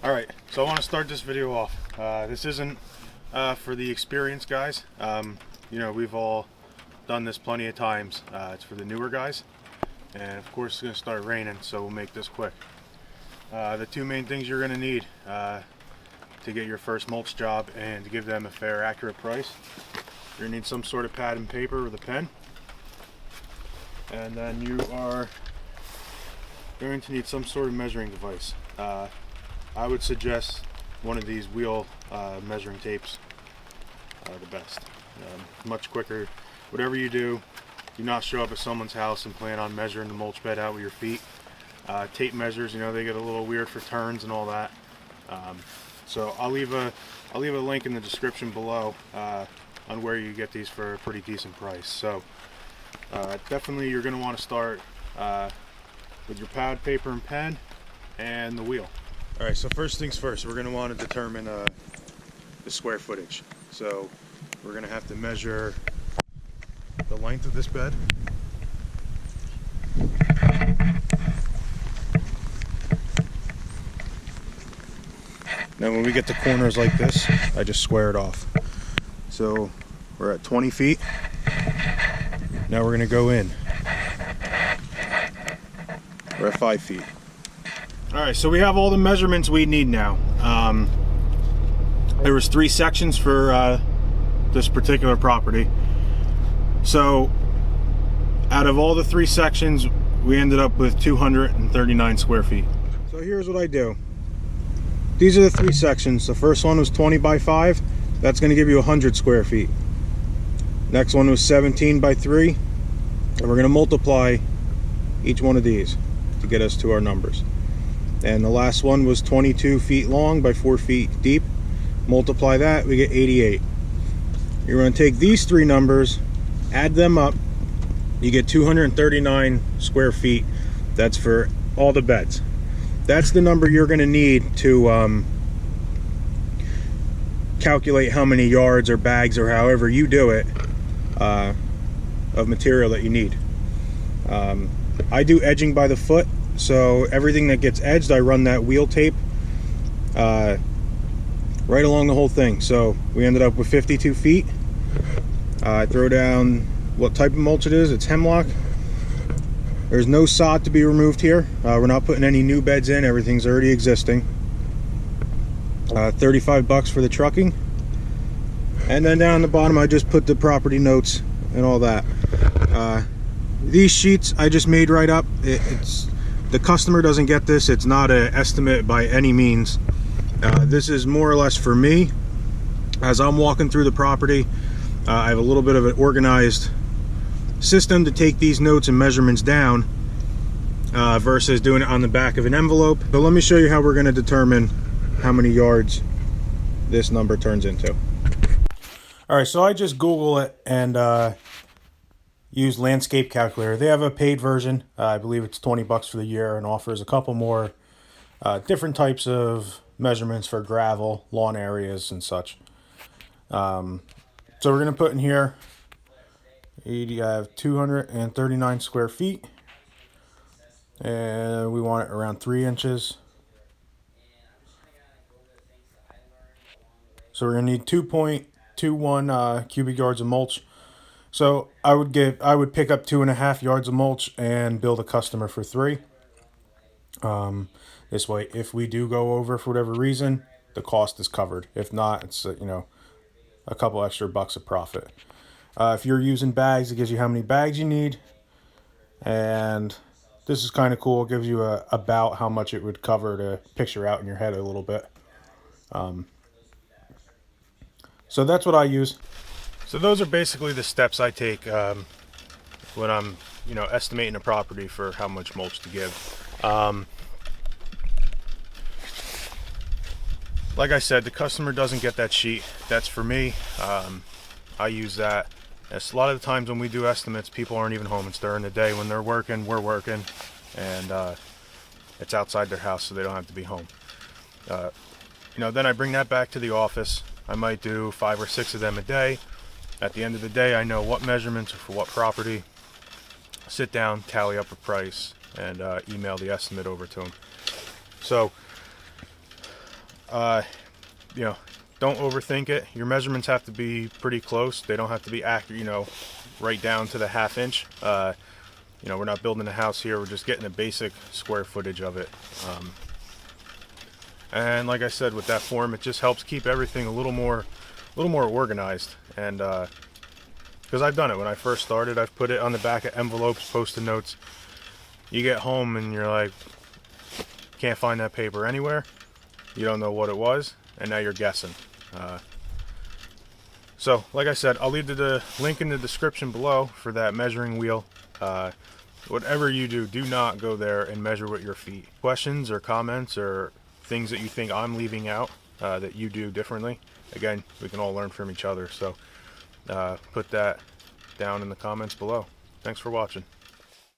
Alright, so I want to start this video off. This isn't for the experienced guys. You know, we've all done this plenty of times. It's for the newer guys. And of course it's going to start raining, so we'll make this quick. The two main things you're going to need to get your first mulch job and to give them a fair, accurate price. You're going to need some sort of pad and paper with a pen. And then you are going to need some sort of measuring device. I would suggest one of these wheel measuring tapes are the best. Much quicker. Whatever you do not show up at someone's house and plan on measuring the mulch bed out with your feet. Tape measures, you know, they get a little weird for turns and all that. So I'll leave a link in the description below on where you get these for a pretty decent price. So definitely you're going to want to start with your pad, paper, and pen, and the wheel. Alright, so first things first, we're going to want to determine the square footage. So we're going to have to measure the length of this bed. Now when we get to corners like this, I just square it off. So we're at 20 feet. Now we're going to go in. We're at 5 feet. Alright, so we have all the measurements we need now. There was 3 sections for this particular property. So out of all the 3 sections, we ended up with 239 square feet. So here's what I do. These are the 3 sections. The first one was 20 by 5. That's going to give you 100 square feet. Next one was 17 by 3. And we're going to multiply each one of these to get us to our numbers. And the last one was 22 feet long by 4 feet deep. Multiply that, we get 88. You're going to take these 3 numbers, add them up, you get 239 square feet. That's for all the beds. That's the number you're going to need to calculate how many yards or bags or however you do it of material that you need. I do edging by the foot. So everything that gets edged, I run that wheel tape right along the whole thing. So we ended up with 52 feet. I throw down what type of mulch it is. It's hemlock. There's no sod to be removed here. We're not putting any new beds in. Everything's already existing. 35 bucks for the trucking. And then down the bottom, I just put the property notes and all that. These sheets I just made right up. The customer doesn't get this. It's not an estimate by any means. This is more or less for me. As I'm walking through the property, I have a little bit of an organized system to take these notes and measurements down versus doing it on the back of an envelope. So let me show you how we're going to determine how many yards this number turns into. Alright, so I just Google it and use landscape calculator. They have a paid version. I believe it's 20 bucks for the year and offers a couple more different types of measurements for gravel, lawn areas, and such. So we're going to put in here, I have 239 square feet, and we want it around 3 inches. So we're going to need 2.21 cubic yards of mulch. So I would pick up 2.5 yards of mulch and build a customer for 3. This way, if we do go over for whatever reason, the cost is covered. If not, it's you know, a couple extra bucks of profit. If you're using bags, it gives you how many bags you need, and this is kind of cool. It gives you about how much it would cover to picture out in your head a little bit. So that's what I use. So those are basically the steps I take when I'm, you know, estimating a property for how much mulch to give. Like I said, the customer doesn't get that sheet. That's for me. I use that. It's a lot of the times when we do estimates, people aren't even home. It's during the day when they're working, we're working, and it's outside their house, so they don't have to be home. You know, then I bring that back to the office. I might do 5 or 6 of them a day. At the end of the day, I know what measurements are for what property. Sit down, tally up a price, and email the estimate over to them. So You know, don't overthink it. Your measurements have to be pretty close. They don't have to be accurate, you know, right down to the ½ inch. You know, we're not building a house here. We're just getting a basic square footage of it. And like I said, with that form, it just helps keep everything a little more organized. And because I've done it when I first started, I've put it on the back of envelopes, post-it notes. You get home and you're like, can't find that paper anywhere. You don't know what it was, and now you're guessing. So, like I said, I'll leave the link in the description below for that measuring wheel. Whatever you do, do not go there and measure with your feet. Questions or comments or things that you think I'm leaving out that you do differently, again, we can all learn from each other. So put that down in the comments below. Thanks for watching.